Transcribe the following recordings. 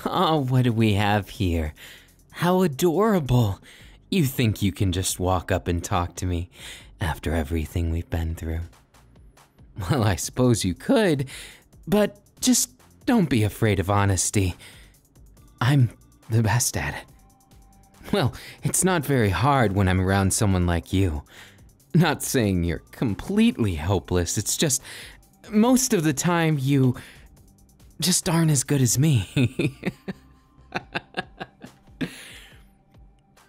Oh, what do we have here? How adorable. You think you can just walk up and talk to me after everything we've been through? Well, I suppose you could, but just don't be afraid of honesty. I'm the best at it. Well, it's not very hard when I'm around someone like you. Not saying you're completely hopeless, it's just most of the time you just aren't as good as me.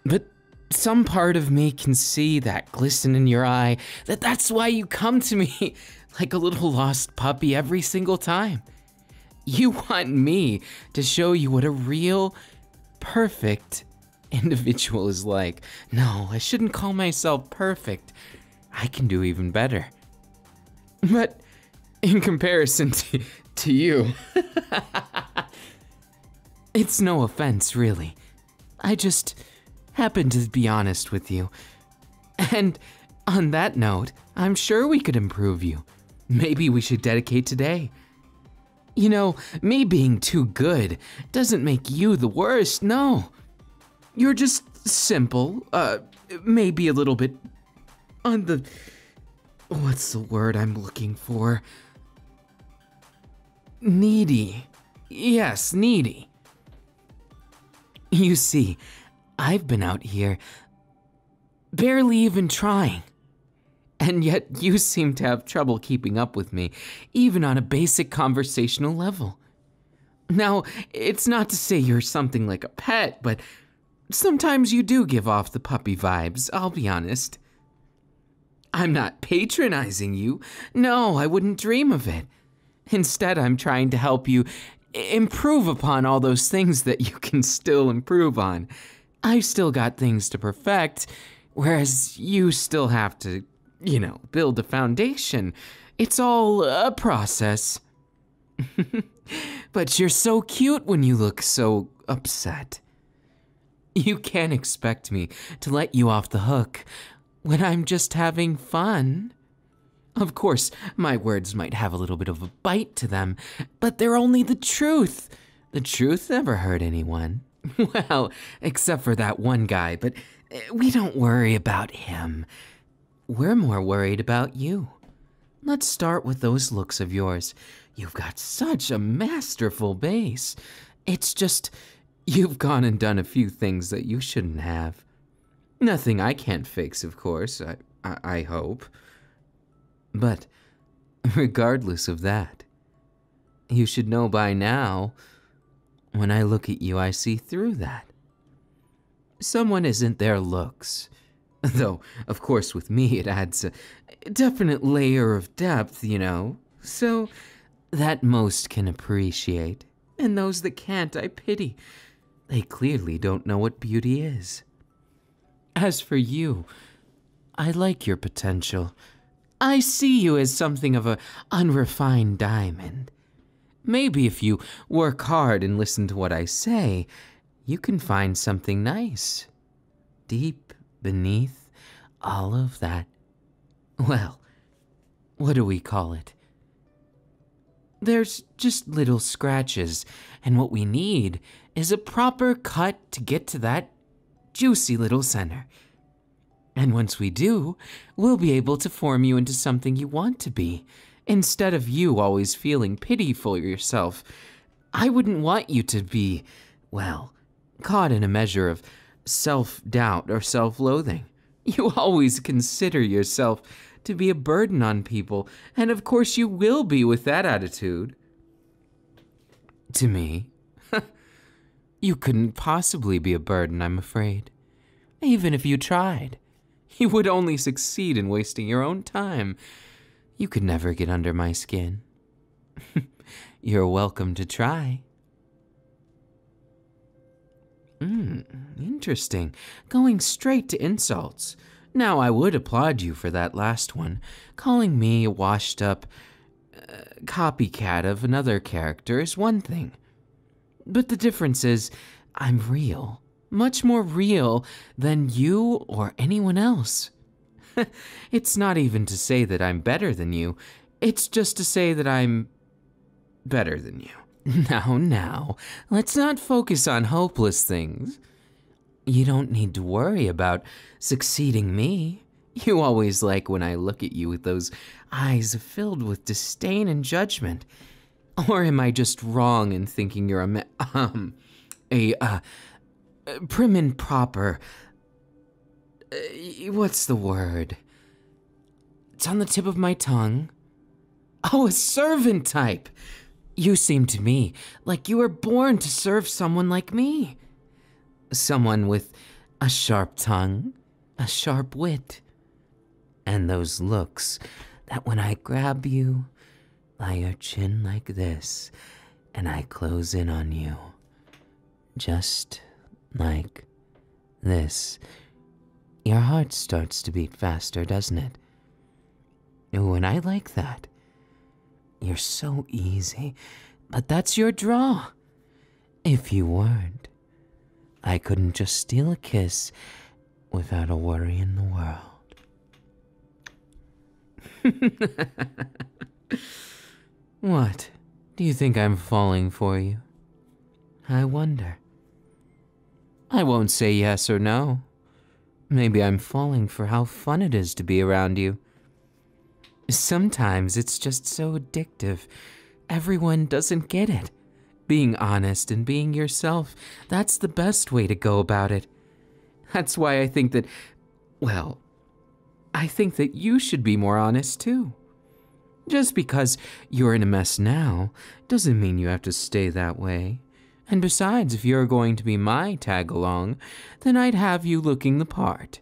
But some part of me can see that glisten in your eye, that's why you come to me like a little lost puppy every single time. You want me to show you what a real, perfect individual is like. No, I shouldn't call myself perfect. I can do even better. But in comparison to you, it's no offense, really. I just happen to be honest with you. And on that note, I'm sure we could improve you. Maybe we should dedicate today. You know, me being too good doesn't make you the worst, no. You're just simple, maybe a little bit on the... What's the word I'm looking for? Needy. Yes, needy. You see, I've been out here barely even trying. And yet you seem to have trouble keeping up with me, even on a basic conversational level. Now, it's not to say you're something like a pet, but sometimes you do give off the puppy vibes, I'll be honest. I'm not patronizing you. No, I wouldn't dream of it. Instead, I'm trying to help you improve upon all those things that you can still improve on. I've still got things to perfect, whereas you still have to, you know, build a foundation. It's all a process. But you're so cute when you look so upset. You can't expect me to let you off the hook when I'm just having fun. Of course, my words might have a little bit of a bite to them, but they're only the truth. The truth never hurt anyone. Well, except for that one guy, but we don't worry about him. We're more worried about you. Let's start with those looks of yours. You've got such a masterful base. It's just, you've gone and done a few things that you shouldn't have. Nothing I can't fix, of course, I hope. But regardless of that, you should know by now, when I look at you, I see through that. Someone isn't their looks. Though, of course, with me, it adds a definite layer of depth, you know. So, that most can appreciate. And those that can't, I pity. They clearly don't know what beauty is. As for you, I like your potential. I see you as something of an unrefined diamond. Maybe if you work hard and listen to what I say, you can find something nice. Deep beneath all of that. Well, what do we call it? There's just little scratches, and what we need is a proper cut to get to that juicy little center. And once we do, we'll be able to form you into something you want to be, instead of you always feeling pity for yourself. I wouldn't want you to be, well, caught in a measure of self-doubt or self-loathing. You always consider yourself to be a burden on people, and of course you will be with that attitude. To me, you couldn't possibly be a burden, I'm afraid. Even if you tried. You would only succeed in wasting your own time. You could never get under my skin. You're welcome to try. Interesting. Going straight to insults. Now, I would applaud you for that last one. Calling me a washed-up copycat of another character is one thing. But the difference is, I'm real. Much more real than you or anyone else. It's not even to say that I'm better than you. It's just to say that I'm better than you. Now, let's not focus on hopeless things. You don't need to worry about succeeding me. You always like when I look at you with those eyes filled with disdain and judgment. Or am I just wrong in thinking you're a prim and proper, what's the word? It's on the tip of my tongue. Oh, a servant type. You seem to me like you were born to serve someone like me. Someone with a sharp tongue, a sharp wit, and those looks that when I grab you by your chin like this, and I close in on you, just like this, your heart starts to beat faster, doesn't it? Oh, and I like that. You're so easy, but that's your draw. If you weren't, I couldn't just steal a kiss without a worry in the world. What? Do you think I'm falling for you? I wonder. I won't say yes or no. Maybe I'm falling for how fun it is to be around you. Sometimes it's just so addictive. Everyone doesn't get it. Being honest and being yourself, that's the best way to go about it. That's why I think that, well, I think that you should be more honest too. Just because you're in a mess now doesn't mean you have to stay that way. And besides, if you're going to be my tag-along, then I'd have you looking the part.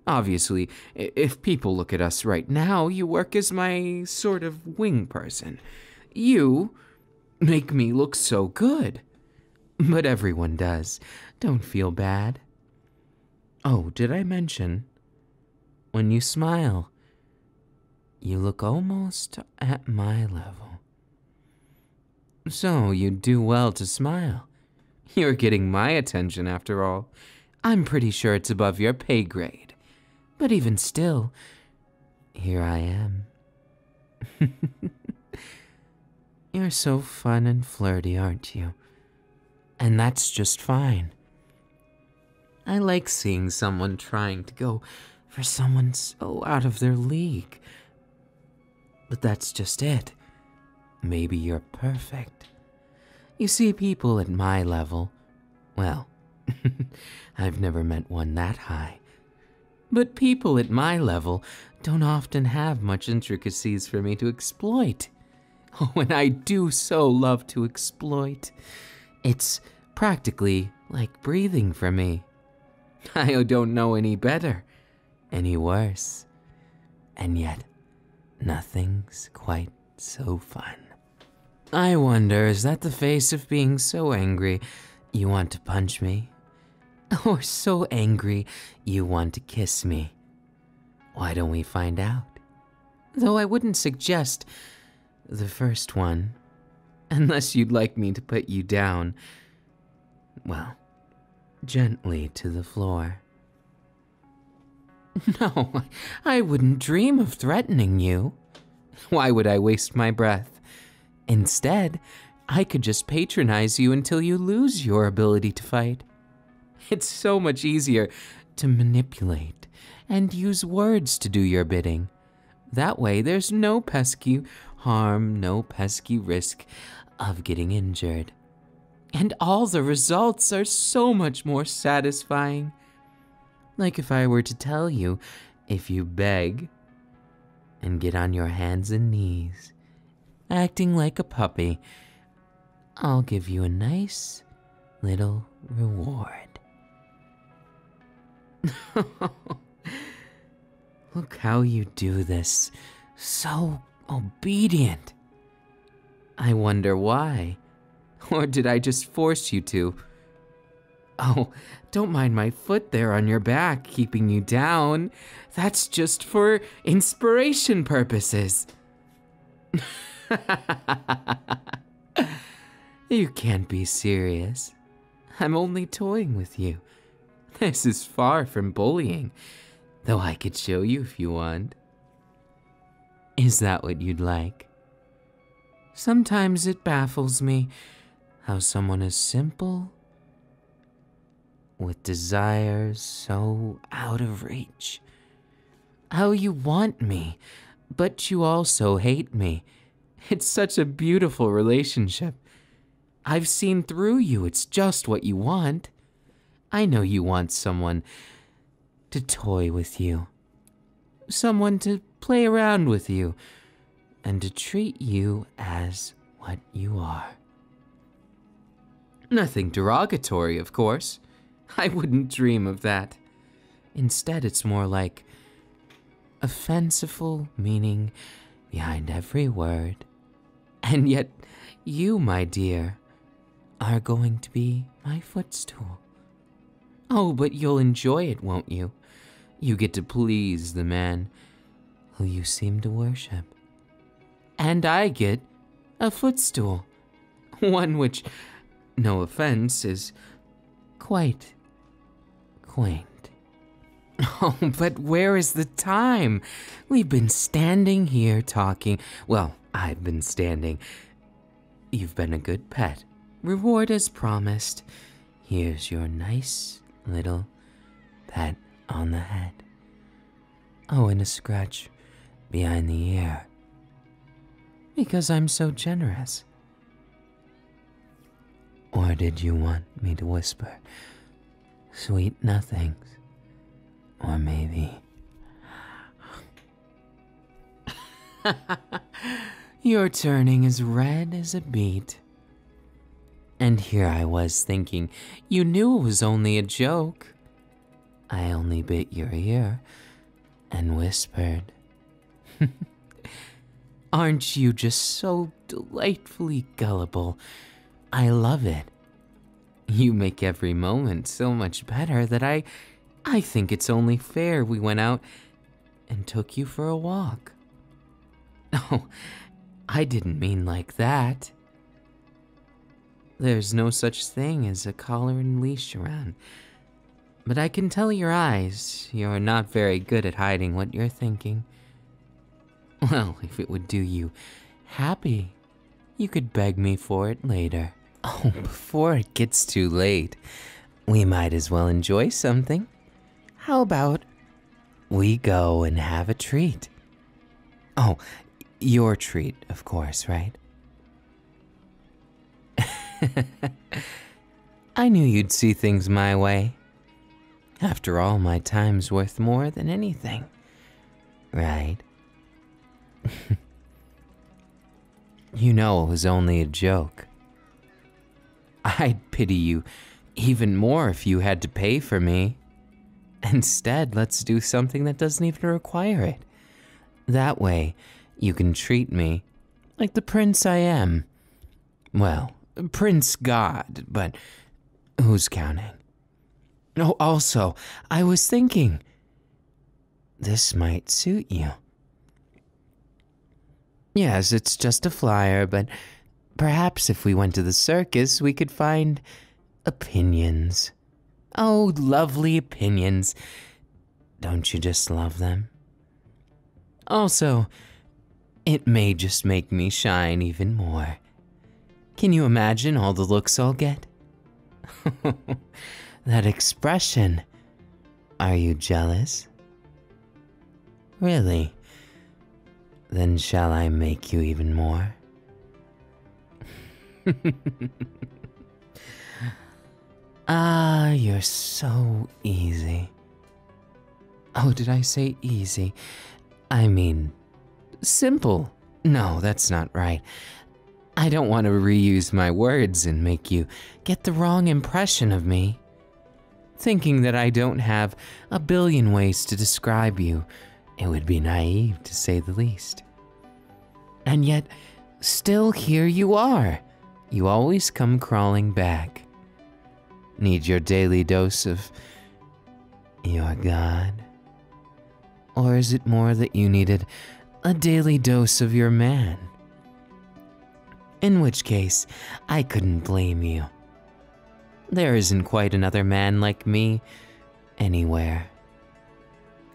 Obviously, if people look at us right now, you work as my sort of wing person. You make me look so good. But everyone does. Don't feel bad. Oh, did I mention? When you smile, you look almost at my level. So you do well to smile. You're getting my attention after all. I'm pretty sure it's above your pay grade. But even still, here I am. You're so fun and flirty, aren't you? And that's just fine. I like seeing someone trying to go for someone so out of their league. But that's just it. Maybe you're perfect. You see, people at my level, well, I've never met one that high. But people at my level don't often have much intricacies for me to exploit. Oh, and I do so love to exploit. It's practically like breathing for me. I don't know any better, any worse. And yet, nothing's quite so fun. I wonder, is that the face of being so angry you want to punch me? Or so angry you want to kiss me? Why don't we find out? Though I wouldn't suggest the first one, unless you'd like me to put you down, well, gently to the floor. No, I wouldn't dream of threatening you. Why would I waste my breath? Instead, I could just patronize you until you lose your ability to fight. It's so much easier to manipulate and use words to do your bidding. That way, there's no pesky harm, no pesky risk of getting injured. And all the results are so much more satisfying. Like if I were to tell you, if you beg and get on your hands and knees, acting like a puppy, I'll give you a nice little reward. Look how you do this, so obedient. I wonder why, or did I just force you to? Oh, don't mind my foot there on your back keeping you down. That's just for inspiration purposes. You can't be serious. I'm only toying with you. This is far from bullying, though I could show you if you want. Is that what you'd like? Sometimes it baffles me how someone as simple, with desires so out of reach. How you want me, but you also hate me. It's such a beautiful relationship. I've seen through you, it's just what you want. I know you want someone to toy with you, someone to play around with you, and to treat you as what you are. Nothing derogatory, of course. I wouldn't dream of that. Instead, it's more like a fanciful meaning behind every word. And yet, you, my dear, are going to be my footstool. Oh, but you'll enjoy it, won't you? You get to please the man who you seem to worship. And I get a footstool. One which, no offense, is quite quaint. Oh, but where is the time? We've been standing here talking. Well, I've been standing. You've been a good pet. Reward as promised. Here's your nice little pat on the head. Oh, and a scratch behind the ear. Because I'm so generous. Or did you want me to whisper sweet nothings? Or maybe... You're turning as red as a beet. And here I was thinking, you knew it was only a joke. I only bit your ear and whispered. Aren't you just so delightfully gullible? I love it. You make every moment so much better that I think it's only fair we went out and took you for a walk. Oh, I didn't mean like that. There's no such thing as a collar and leash around. But I can tell your eyes, you're not very good at hiding what you're thinking. Well, if it would do you happy, you could beg me for it later. Oh, before it gets too late, we might as well enjoy something. How about we go and have a treat? Oh, your treat, of course, right? I knew you'd see things my way. After all, my time's worth more than anything, right? You know it was only a joke. I'd pity you even more if you had to pay for me. Instead, let's do something that doesn't even require it. That way, you can treat me like the prince I am. Well, Prince God, but who's counting? Oh, also, I was thinking, this might suit you. Yes, it's just a flyer, but perhaps if we went to the circus, we could find opinions. Oh, lovely opinions. Don't you just love them? Also, it may just make me shine even more. Can you imagine all the looks I'll get? That expression. Are you jealous? Really? Then shall I make you even more? Ah, you're so easy. Oh, did I say easy? I mean, simple. No, that's not right. I don't want to reuse my words and make you get the wrong impression of me. Thinking that I don't have a billion ways to describe you, it would be naive to say the least. And yet, still here you are. You always come crawling back. Need your daily dose of your God? Or is it more that you needed a daily dose of your man? In which case, I couldn't blame you. There isn't quite another man like me anywhere.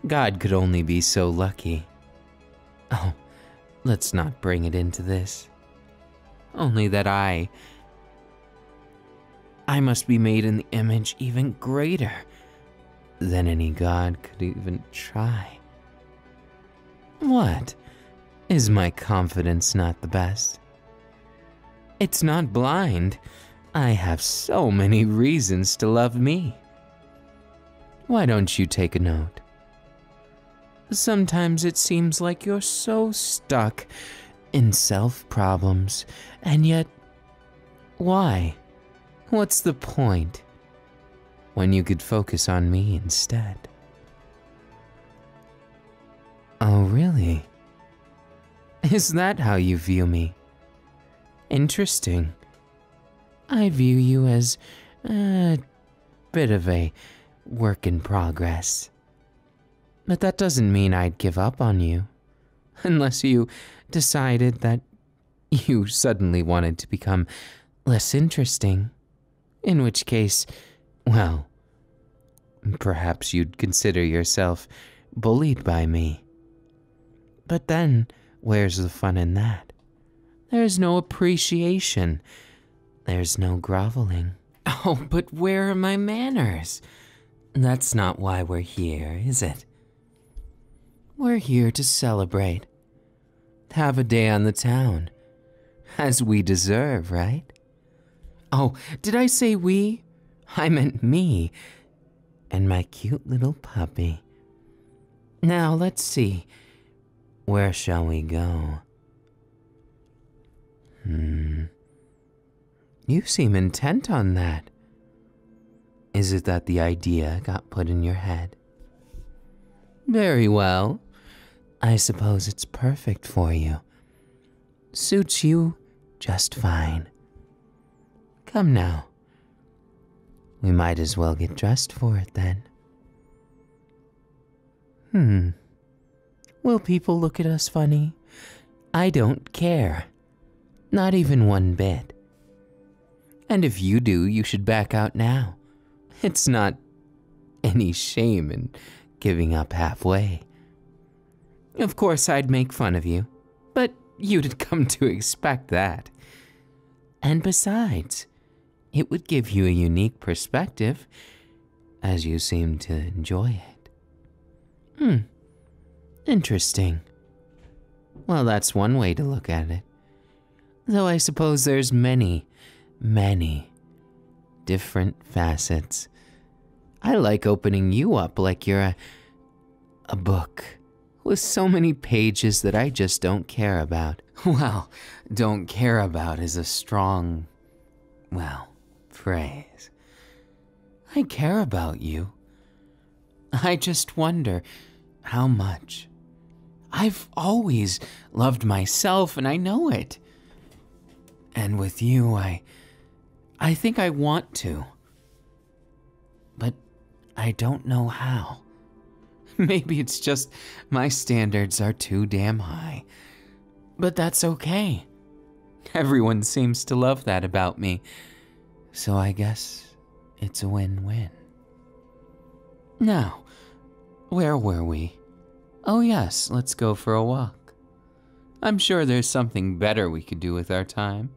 God could only be so lucky. Oh, let's not bring it into this. Only that I I must be made in the image even greater than any god could even try. What? Is my confidence not the best? It's not blind. I have so many reasons to love me. Why don't you take a note? Sometimes it seems like you're so stuck in self-problems, and yet, why? What's the point when you could focus on me instead? Oh, really? Is that how you view me? Interesting. I view you as a bit of a work in progress. But that doesn't mean I'd give up on you, unless you decided that you suddenly wanted to become less interesting. In which case, well, perhaps you'd consider yourself bullied by me. But then, where's the fun in that? There's no appreciation. There's no groveling. Oh, but where are my manners? That's not why we're here, is it? We're here to celebrate. Have a day on the town. As we deserve, right? Oh, did I say we? I meant me and my cute little puppy. Now, let's see. Where shall we go? You seem intent on that. Is it that the idea got put in your head? Very well. I suppose it's perfect for you. Suits you just fine. Come now. We might as well get dressed for it then. Will people look at us funny? I don't care. Not even one bit. And if you do, you should back out now. It's not any shame in giving up halfway. Of course, I'd make fun of you, but you'd come to expect that. And besides, it would give you a unique perspective, as you seem to enjoy it. Interesting. Well, that's one way to look at it. Though I suppose there's many different facets. I like opening you up like you're a book with so many pages that I just don't care about. Well, don't care about is a strong, phrase. I care about you. I just wonder how much. I've always loved myself, and I know it. And with you, I think I want to. But I don't know how. Maybe it's just my standards are too damn high. But that's okay. Everyone seems to love that about me. So I guess it's a win-win. Now, where were we? Oh yes, let's go for a walk. I'm sure there's something better we could do with our time.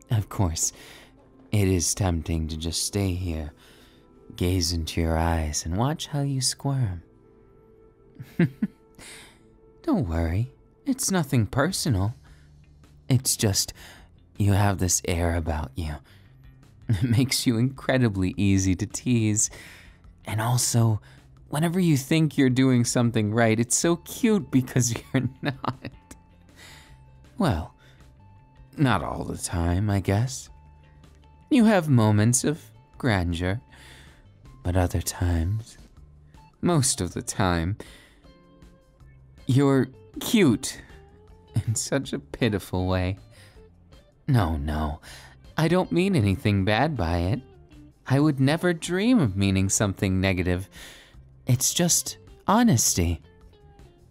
Of course, it is tempting to just stay here, gaze into your eyes, and watch how you squirm. Don't worry, it's nothing personal. It's just you have this air about you. It makes you incredibly easy to tease. And also, whenever you think you're doing something right, it's so cute because you're not. Well, not all the time, I guess. You have moments of grandeur, but other times, most of the time, you're cute in such a pitiful way. No, I don't mean anything bad by it. I would never dream of meaning something negative. It's just honesty.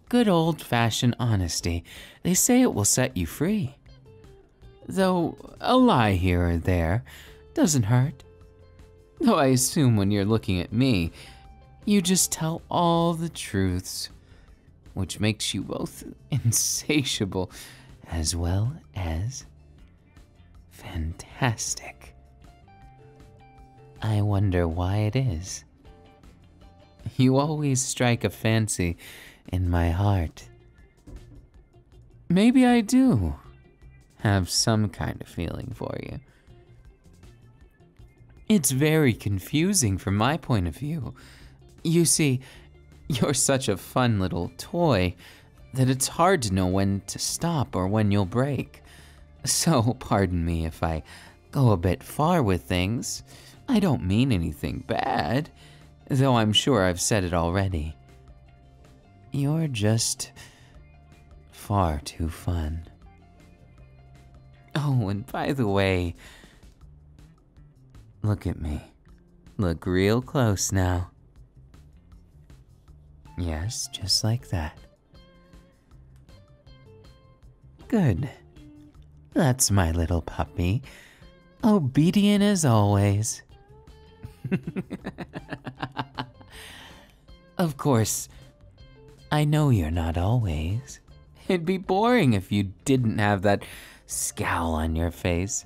Good old-fashioned honesty. They say it will set you free. Though a lie here or there doesn't hurt. Though I assume when you're looking at me, you just tell all the truths, which makes you both insatiable as well as fantastic. I wonder why it is. You always strike a fancy in my heart. Maybe I do have some kind of feeling for you. It's very confusing from my point of view. You see, you're such a fun little toy that it's hard to know when to stop or when you'll break. So pardon me if I go a bit far with things. I don't mean anything bad, though I'm sure I've said it already. You're just far too fun. Oh, and by the way, look at me. Look real close now. Yes, just like that. Good. That's my little puppy. Obedient as always. Of course, I know you're not always. It'd be boring if you didn't have that scowl on your face.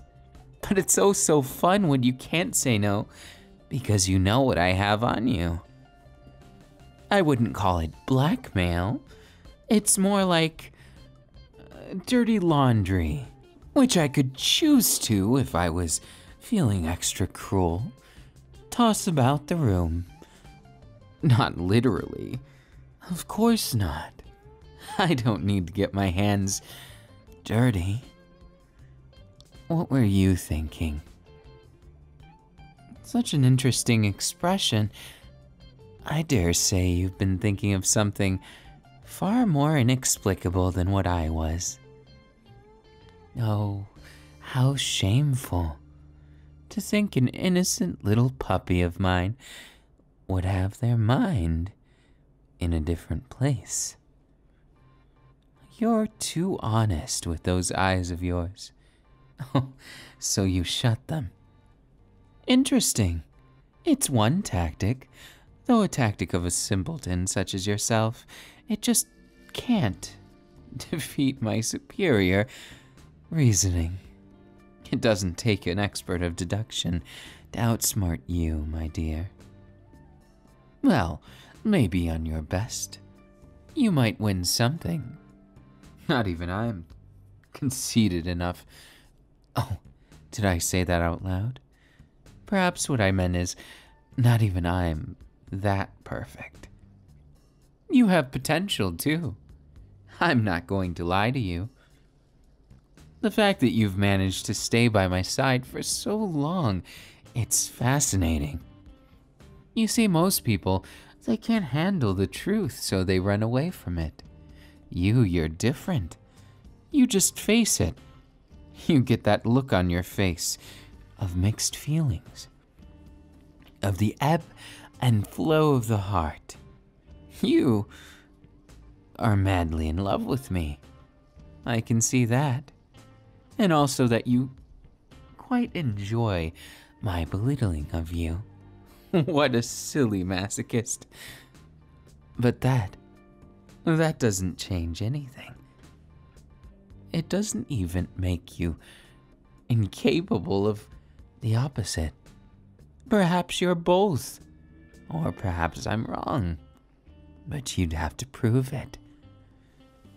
But it's oh so fun when you can't say no, because you know what I have on you. I wouldn't call it blackmail. It's more like dirty laundry, which I could choose to if I was feeling extra cruel. Toss about the room. Not literally. Of course not. I don't need to get my hands dirty. What were you thinking? Such an interesting expression. I dare say you've been thinking of something far more inexplicable than what I was. Oh, how shameful to think an innocent little puppy of mine would have their mind in a different place. You're too honest with those eyes of yours. Oh, so you shut them. Interesting. It's one tactic, though a tactic of a simpleton such as yourself. It just can't defeat my superior reasoning. It doesn't take an expert of deduction to outsmart you, my dear. Well, maybe on your best, you might win something. Not even I'm conceited enough. Oh, did I say that out loud? Perhaps what I meant is, not even I'm that perfect. You have potential, too. I'm not going to lie to you. The fact that you've managed to stay by my side for so long, it's fascinating. You see, most people, they can't handle the truth, so they run away from it. You're different. You just face it. You get that look on your face of mixed feelings, of the ebb and flow of the heart. You are madly in love with me. I can see that. And also that you quite enjoy my belittling of you. What a silly masochist. But that doesn't change anything. It doesn't even make you incapable of the opposite. Perhaps you're both. Or perhaps I'm wrong. But you'd have to prove it.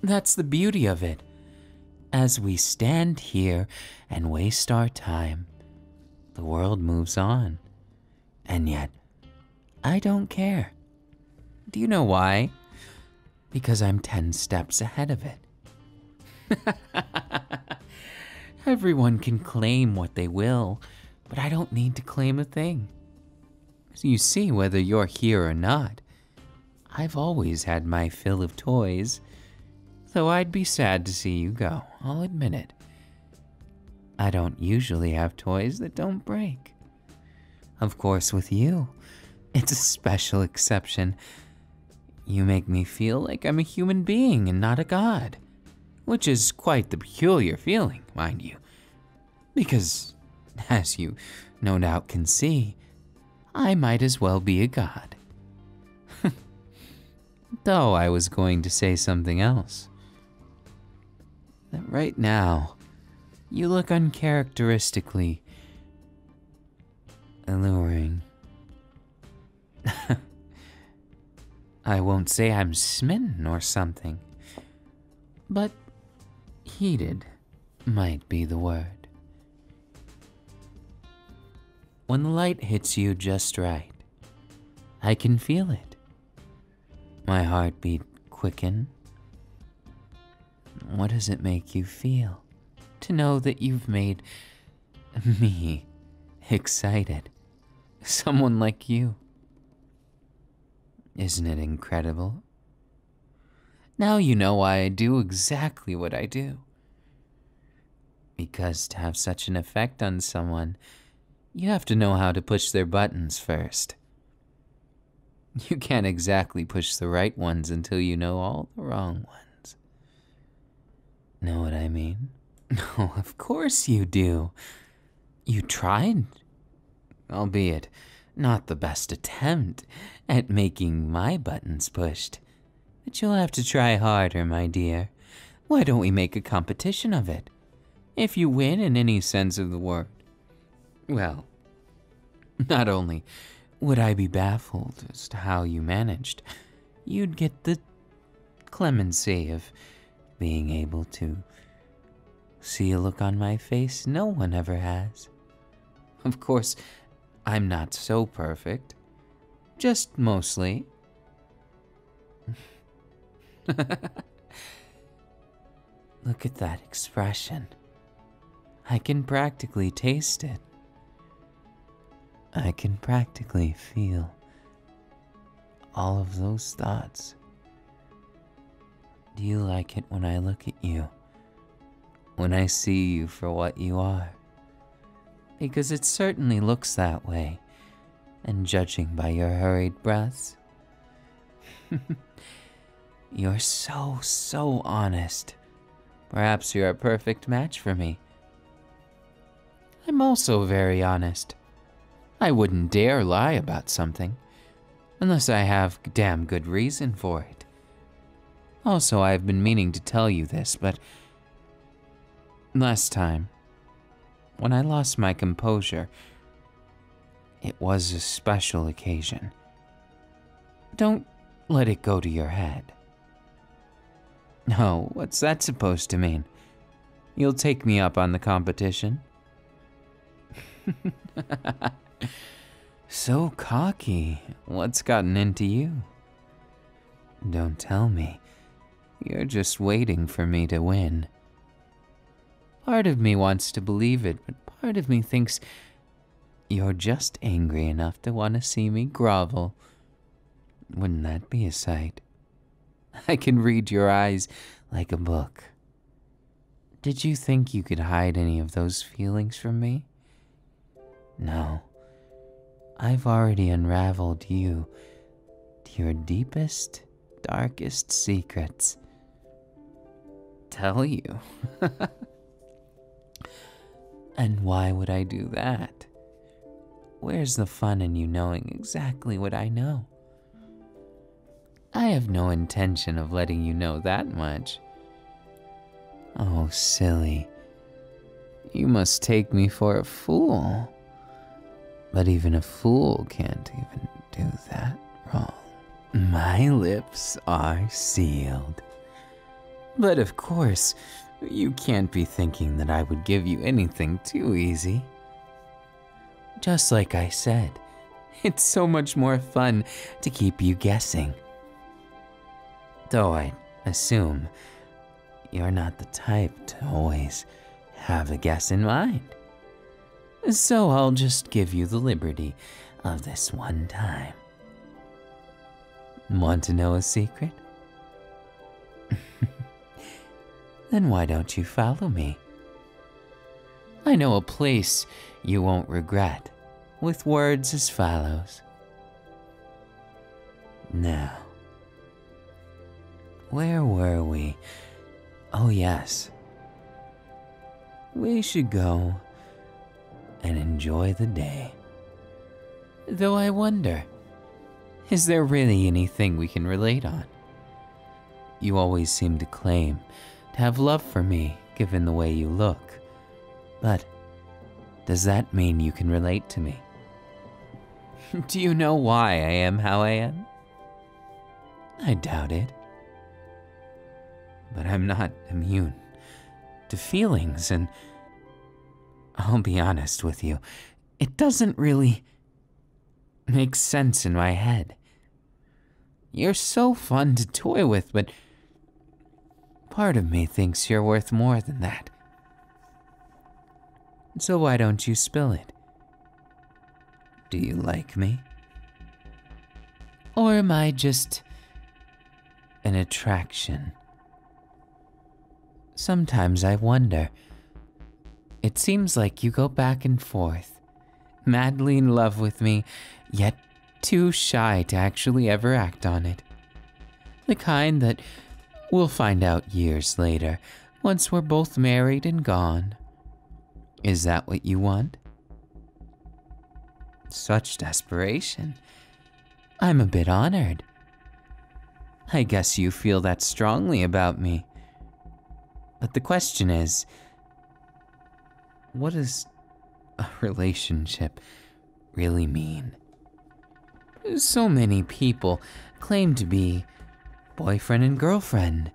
That's the beauty of it. As we stand here and waste our time, the world moves on. And yet, I don't care. Do you know why? Because I'm 10 steps ahead of it. Everyone can claim what they will, but I don't need to claim a thing. So you see, whether you're here or not, I've always had my fill of toys, though I'd be sad to see you go, I'll admit it. I don't usually have toys that don't break. Of course, with you, it's a special exception. You make me feel like I'm a human being and not a god, which is quite the peculiar feeling, mind you, because, as you no doubt can see, I might as well be a god. Though I was going to say something else. That right now, you look uncharacteristically alluring. I won't say I'm smitten or something, but heated might be the word. When the light hits you just right, I can feel it. My heartbeat quicken. What does it make you feel to know that you've made me excited? Someone like you. Isn't it incredible? Now you know why I do exactly what I do. Because to have such an effect on someone, you have to know how to push their buttons first. You can't exactly push the right ones until you know all the wrong ones. Know what I mean? No, of course you do. You tried, albeit not the best attempt at making my buttons pushed. But you'll have to try harder, my dear. Why don't we make a competition of it? If you win in any sense of the word, well, not only would I be baffled as to how you managed, you'd get the clemency of being able to see a look on my face no one ever has. Of course, I'm not so perfect, just mostly. Look at that expression. I can practically taste it. I can practically feel all of those thoughts. Do you like it when I look at you? When I see you for what you are? Because it certainly looks that way, and judging by your hurried breaths, you're so honest. Perhaps you're a perfect match for me. I'm also very honest. I wouldn't dare lie about something, unless I have damn good reason for it. Also, I've been meaning to tell you this, but last time, when I lost my composure, it was a special occasion. Don't let it go to your head. No, what's that supposed to mean? You'll take me up on the competition? So cocky. What's gotten into you? Don't tell me. You're just waiting for me to win. Part of me wants to believe it, but part of me thinks you're just angry enough to want to see me grovel. Wouldn't that be a sight? I can read your eyes like a book. Did you think you could hide any of those feelings from me? No. I've already unraveled you to your deepest, darkest secrets. Tell you? And why would I do that? Where's the fun in you knowing exactly what I know? I have no intention of letting you know that much. Oh, silly. You must take me for a fool. But even a fool can't even do that wrong. My lips are sealed. But of course, you can't be thinking that I would give you anything too easy. Just like I said, it's so much more fun to keep you guessing. Though I assume you're not the type to always have a guess in mind. So I'll just give you the liberty of this one time. Want to know a secret? Then why don't you follow me? I know a place you won't regret, with words as follows. Now, where were we? Oh yes. We should go and enjoy the day. Though I wonder, is there really anything we can relate on? You always seem to claim to have love for me, given the way you look. But does that mean you can relate to me? Do you know why I am how I am? I doubt it. But I'm not immune to feelings, and I'll be honest with you, it doesn't really make sense in my head. You're so fun to toy with, but part of me thinks you're worth more than that. So why don't you spill it? Do you like me? Or am I just an attraction? Sometimes I wonder. It seems like you go back and forth, madly in love with me, yet too shy to actually ever act on it. The kind that we'll find out years later, once we're both married and gone. Is that what you want? Such desperation. I'm a bit honored. I guess you feel that strongly about me. But the question is, what does a relationship really mean? So many people claim to be boyfriend and girlfriend,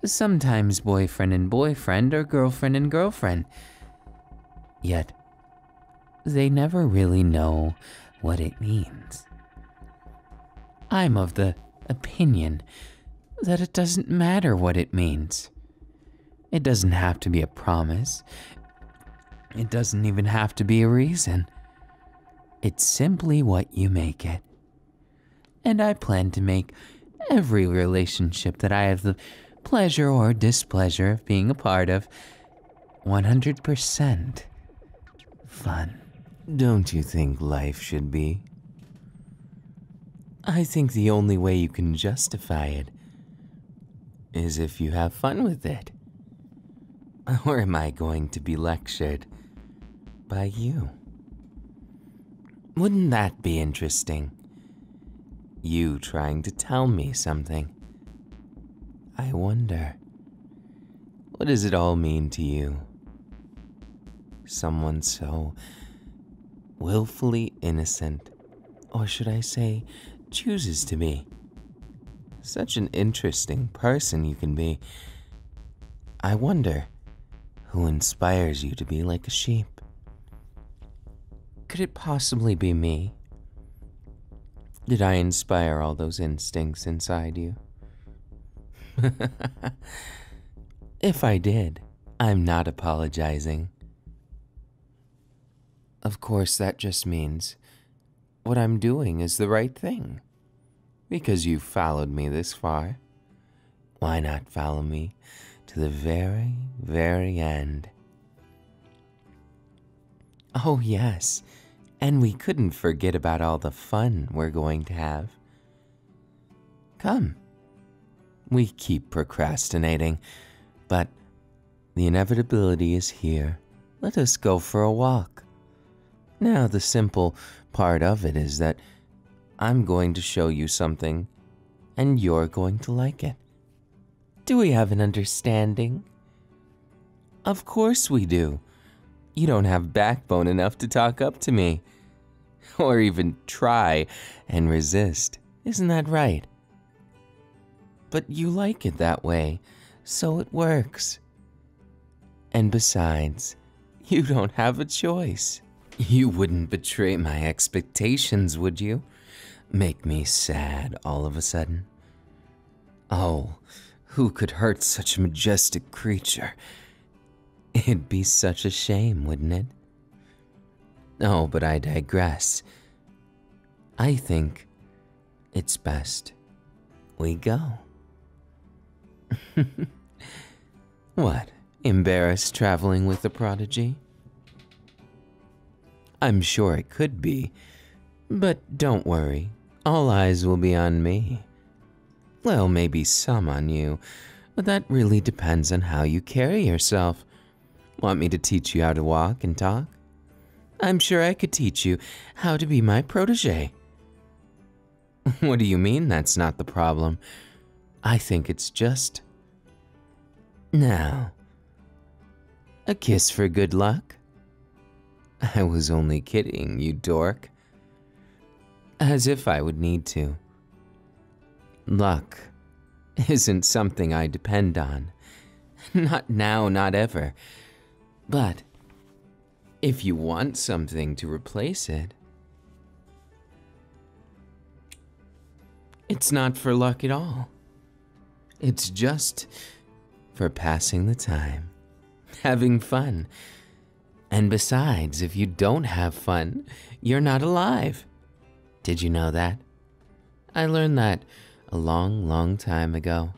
sometimes boyfriend and boyfriend or girlfriend and girlfriend. Yet, they never really know what it means. I'm of the opinion that it doesn't matter what it means. It doesn't have to be a promise. It doesn't even have to be a reason. It's simply what you make it. And I plan to make every relationship that I have the pleasure or displeasure of being a part of 100% fun. Don't you think life should be? I think the only way you can justify it is if you have fun with it. Or am I going to be lectured by you? Wouldn't that be interesting? You trying to tell me something. I wonder, what does it all mean to you? Someone so willfully innocent, or should I say, chooses to be. Such an interesting person you can be. I wonder who inspires you to be like a sheep. Could it possibly be me? Did I inspire all those instincts inside you? If I did, I'm not apologizing. Of course, that just means what I'm doing is the right thing. Because you've followed me this far, why not follow me to the very, very end? Oh, yes, and we couldn't forget about all the fun we're going to have. Come. We keep procrastinating, but the inevitability is here. Let us go for a walk. Now, the simple part of it is that I'm going to show you something, and you're going to like it. Do we have an understanding? Of course we do. You don't have backbone enough to talk up to me, or even try and resist. Isn't that right? But you like it that way, so it works. And besides, you don't have a choice. You wouldn't betray my expectations, would you? Make me sad all of a sudden. Oh, who could hurt such a majestic creature? It'd be such a shame, wouldn't it? Oh, but I digress. I think it's best we go. What, embarrassed traveling with a prodigy? I'm sure it could be, but don't worry, all eyes will be on me. Well, maybe some on you, but that really depends on how you carry yourself. Want me to teach you how to walk and talk? I'm sure I could teach you how to be my protege. What do you mean that's not the problem? I think it's just... Now, a kiss for good luck? I was only kidding, you dork. As if I would need to. Luck isn't something I depend on. Not now, not ever. But if you want something to replace it, it's not for luck at all. It's just for passing the time, having fun. And besides, if you don't have fun, you're not alive. Did you know that? I learned that a long, long time ago.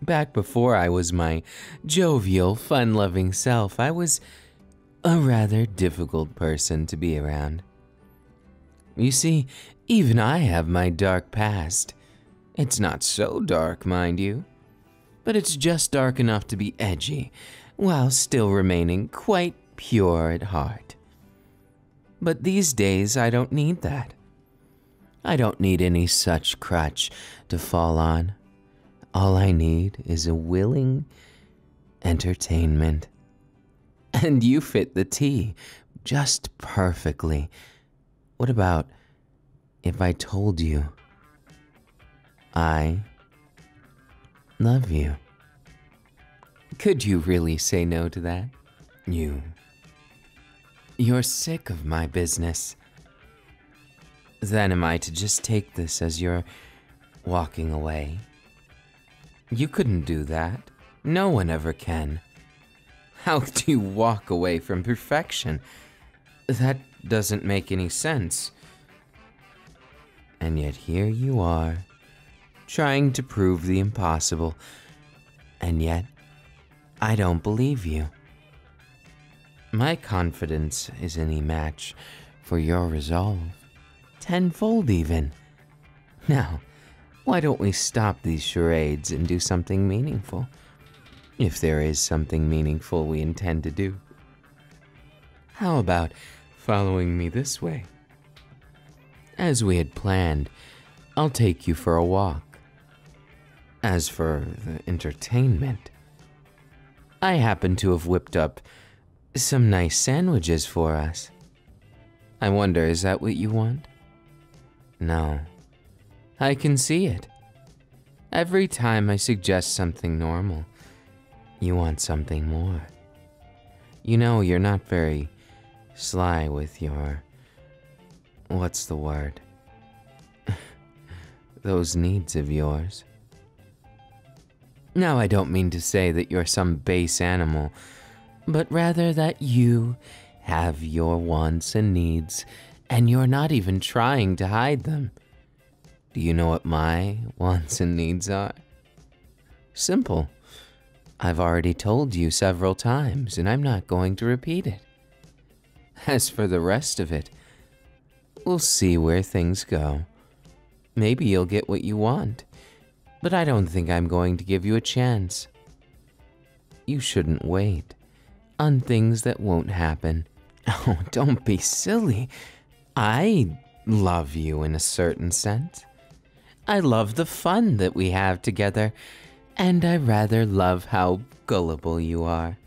Back before I was my jovial, fun-loving self, I was a rather difficult person to be around. You see, even I have my dark past. It's not so dark, mind you, but it's just dark enough to be edgy, while still remaining quite pure at heart. But these days, I don't need that. I don't need any such crutch to fall on. All I need is a willing entertainment. And you fit the T just perfectly. What about if I told you I love you? Could you really say no to that? You're sick of my business. Then am I to just take this as you're walking away? You couldn't do that. No one ever can. How do you walk away from perfection? That doesn't make any sense. And yet here you are, trying to prove the impossible. And yet, I don't believe you. My confidence is any match for your resolve. Tenfold even. Now, why don't we stop these charades and do something meaningful? If there is something meaningful we intend to do. How about following me this way? As we had planned, I'll take you for a walk. As for the entertainment, I happen to have whipped up some nice sandwiches for us. I wonder, is that what you want? No, I can see it. Every time I suggest something normal, you want something more. You know, you're not very sly with your... what's the word? Those needs of yours. Now, I don't mean to say that you're some base animal, but rather that you have your wants and needs, and you're not even trying to hide them. Do you know what my wants and needs are? Simple. I've already told you several times, and I'm not going to repeat it. As for the rest of it, we'll see where things go. Maybe you'll get what you want, but I don't think I'm going to give you a chance. You shouldn't wait on things that won't happen. Oh, don't be silly. I love you in a certain sense. I love the fun that we have together, and I rather love how gullible you are.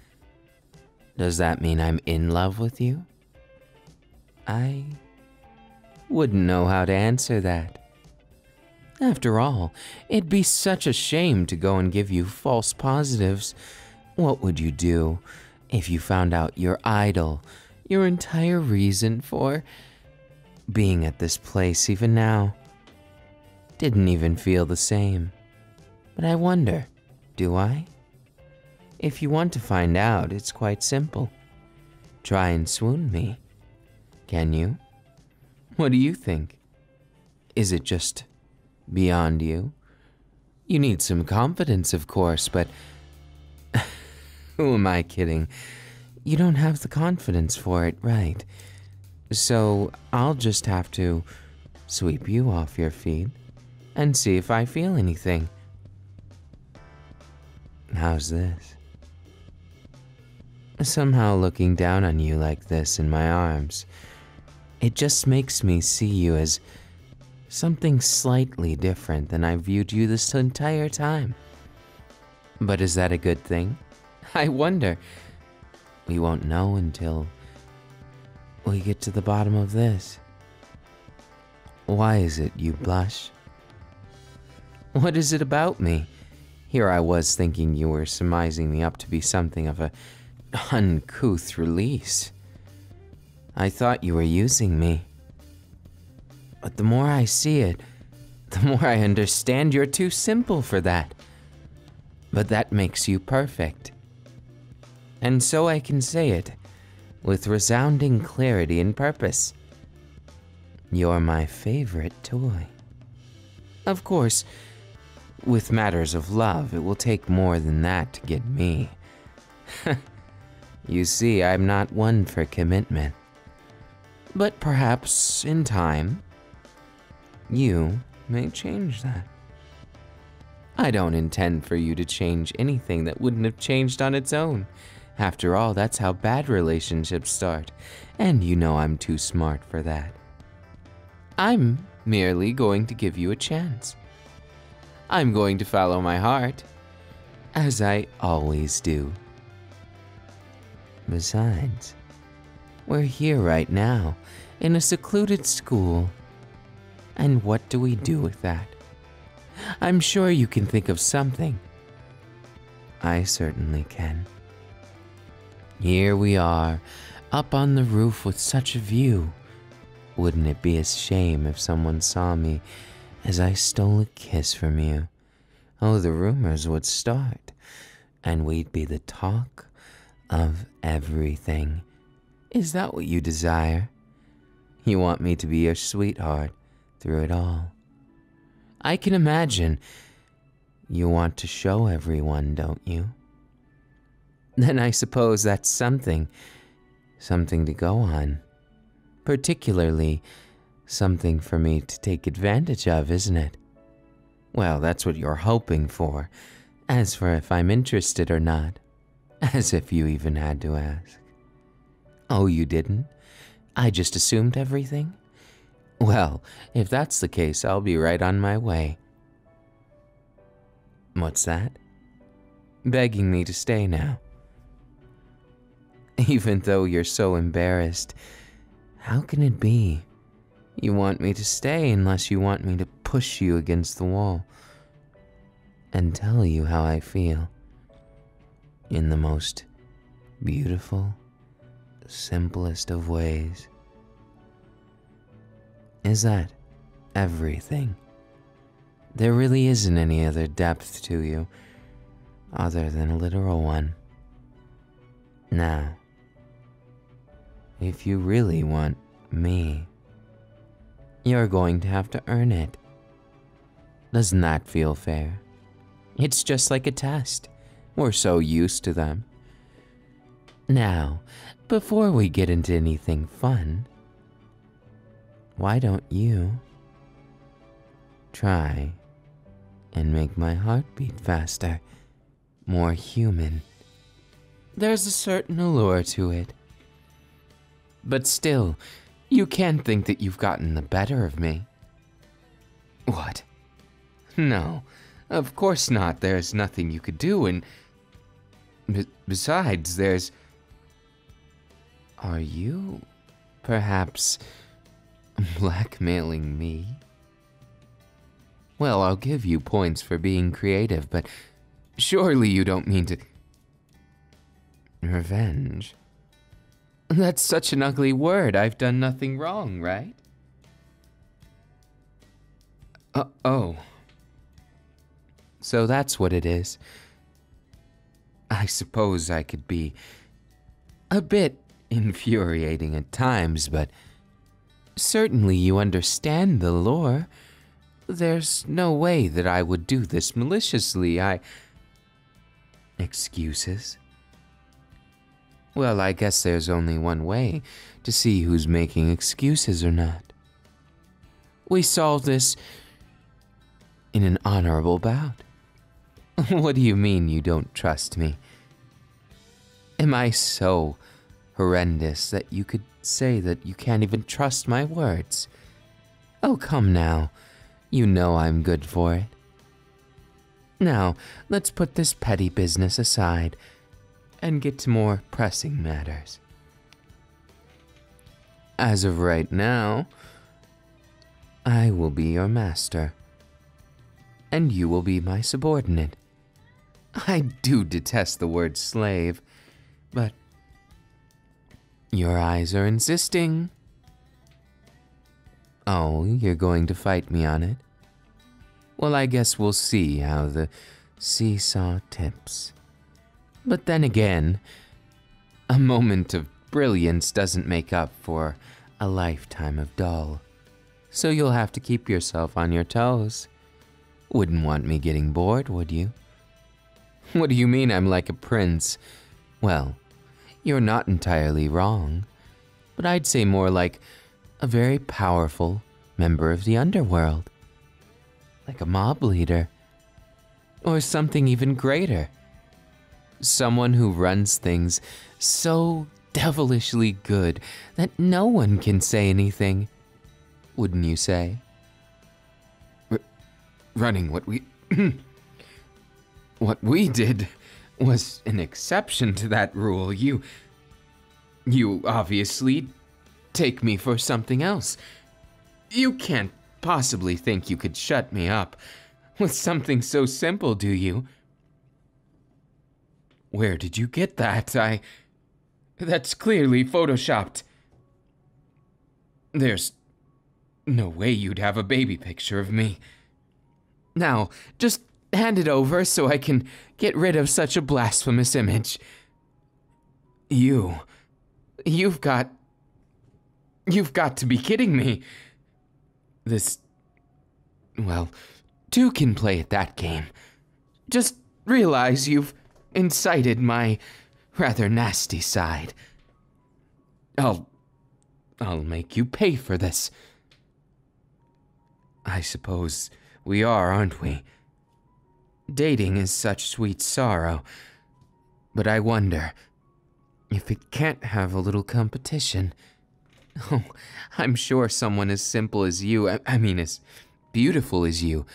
Does that mean I'm in love with you? I wouldn't know how to answer that. After all, it'd be such a shame to go and give you false positives. What would you do if you found out your idol, your entire reason for being at this place even now, didn't even feel the same? But I wonder, do I? If you want to find out, it's quite simple. Try and swoon me. Can you? What do you think? Is it just beyond you? You need some confidence, of course, but who am I kidding? You don't have the confidence for it, right? So I'll just have to sweep you off your feet and see if I feel anything. How's this? Somehow looking down on you like this in my arms, it just makes me see you as something slightly different than I viewed you this entire time. But is that a good thing? I wonder. We won't know until we get to the bottom of this. Why is it you blush? What is it about me? Here I was thinking you were surmising me up to be something of a uncouth release. I thought you were using me. But the more I see it, the more I understand you're too simple for that. But that makes you perfect. And so I can say it, with resounding clarity and purpose. You're my favorite toy. Of course, with matters of love, it will take more than that to get me. You see, I'm not one for commitment. But perhaps, in time, you may change that. I don't intend for you to change anything that wouldn't have changed on its own. After all, that's how bad relationships start, and you know I'm too smart for that. I'm merely going to give you a chance. I'm going to follow my heart, as I always do. Besides, we're here right now, in a secluded school. And what do we do with that? I'm sure you can think of something. I certainly can. Here we are, up on the roof with such a view. Wouldn't it be a shame if someone saw me as I stole a kiss from you? Oh, the rumors would start, and we'd be the talk of everything. Is that what you desire? You want me to be your sweetheart through it all. I can imagine. You want to show everyone, don't you? Then I suppose that's something to go on. Particularly something for me to take advantage of, isn't it? Well, that's what you're hoping for. As for if I'm interested or not, as if you even had to ask. Oh, you didn't? I just assumed everything? Well, if that's the case, I'll be right on my way. What's that? Begging me to stay now. Even though you're so embarrassed, how can it be? You want me to stay unless you want me to push you against the wall and tell you how I feel in the most beautiful, simplest of ways. Is that everything? There really isn't any other depth to you other than a literal one. Now, if you really want me, you're going to have to earn it. Doesn't that feel fair? It's just like a test. We're so used to them. Now, before we get into anything fun, why don't you try and make my heart beat faster, more human? There's a certain allure to it. But still, you can't think that you've gotten the better of me. What? No, of course not. There's nothing you could do, and besides, there's... Are you perhaps blackmailing me? Well, I'll give you points for being creative, but surely you don't mean to... Revenge? That's such an ugly word. I've done nothing wrong, right? Oh. So that's what it is. I suppose I could be a bit infuriating at times, but certainly you understand the lore. There's no way that I would do this maliciously. Excuses? Well, I guess there's only one way to see who's making excuses or not. We solve this in an honorable bout. What do you mean you don't trust me? Am I so horrendous that you could say that you can't even trust my words? Oh, come now. You know I'm good for it. Now, let's put this petty business aside and get to more pressing matters. As of right now, I will be your master. and you will be my subordinate. I do detest the word slave, but your eyes are insisting. Oh, you're going to fight me on it? Well, I guess we'll see how the seesaw tips. But then again, a moment of brilliance doesn't make up for a lifetime of dull. So you'll have to keep yourself on your toes. Wouldn't want me getting bored, would you? What do you mean I'm like a prince? Well, you're not entirely wrong, but I'd say more like a very powerful member of the underworld. Like a mob leader. Or something even greater. Someone who runs things so devilishly good that no one can say anything. Wouldn't you say? Running what we... what we did was an exception to that rule. You obviously take me for something else. You can't possibly think you could shut me up with something so simple, do you? Where did you get that? That's clearly photoshopped. There's no way you'd have a baby picture of me. Now, just hand it over so I can get rid of such a blasphemous image. You've got to be kidding me. Well, two can play at that game. Just realize you've incited my rather nasty side. I'll make you pay for this. I suppose we are, aren't we? Dating is such sweet sorrow, but I wonder if it can't have a little competition. Oh, I'm sure someone as simple as you, I mean as beautiful as you,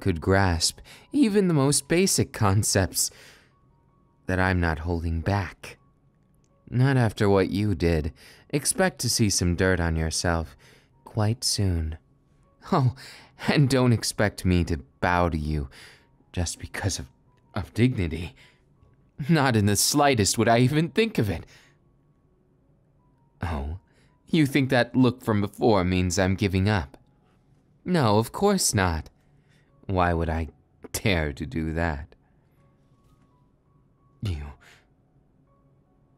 could grasp even the most basic concepts that I'm not holding back. Not after what you did. Expect to see some dirt on yourself quite soon. Oh, and don't expect me to bow to you just because of dignity. Not in the slightest would I even think of it. Oh, you think that look from before means I'm giving up? No, of course not. Why would I dare to do that?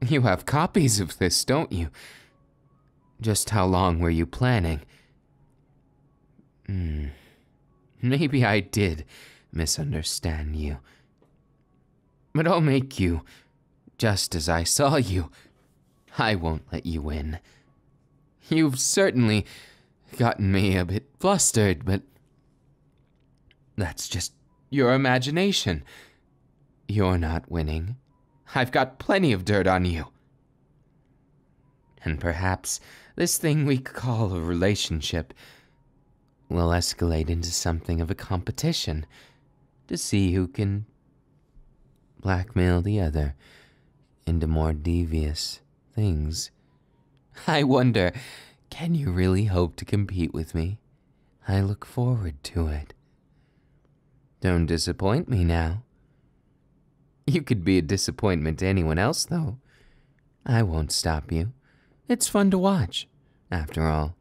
You have copies of this, don't you? Just how long were you planning? Maybe I did misunderstand you. But I'll make you just as I saw you. I won't let you win. You've certainly gotten me a bit flustered, but that's just your imagination. You're not winning. I've got plenty of dirt on you. And perhaps this thing we call a relationship will escalate into something of a competition to see who can blackmail the other into more devious things. I wonder, can you really hope to compete with me? I look forward to it. Don't disappoint me now. You could be a disappointment to anyone else, though. I won't stop you. It's fun to watch, after all.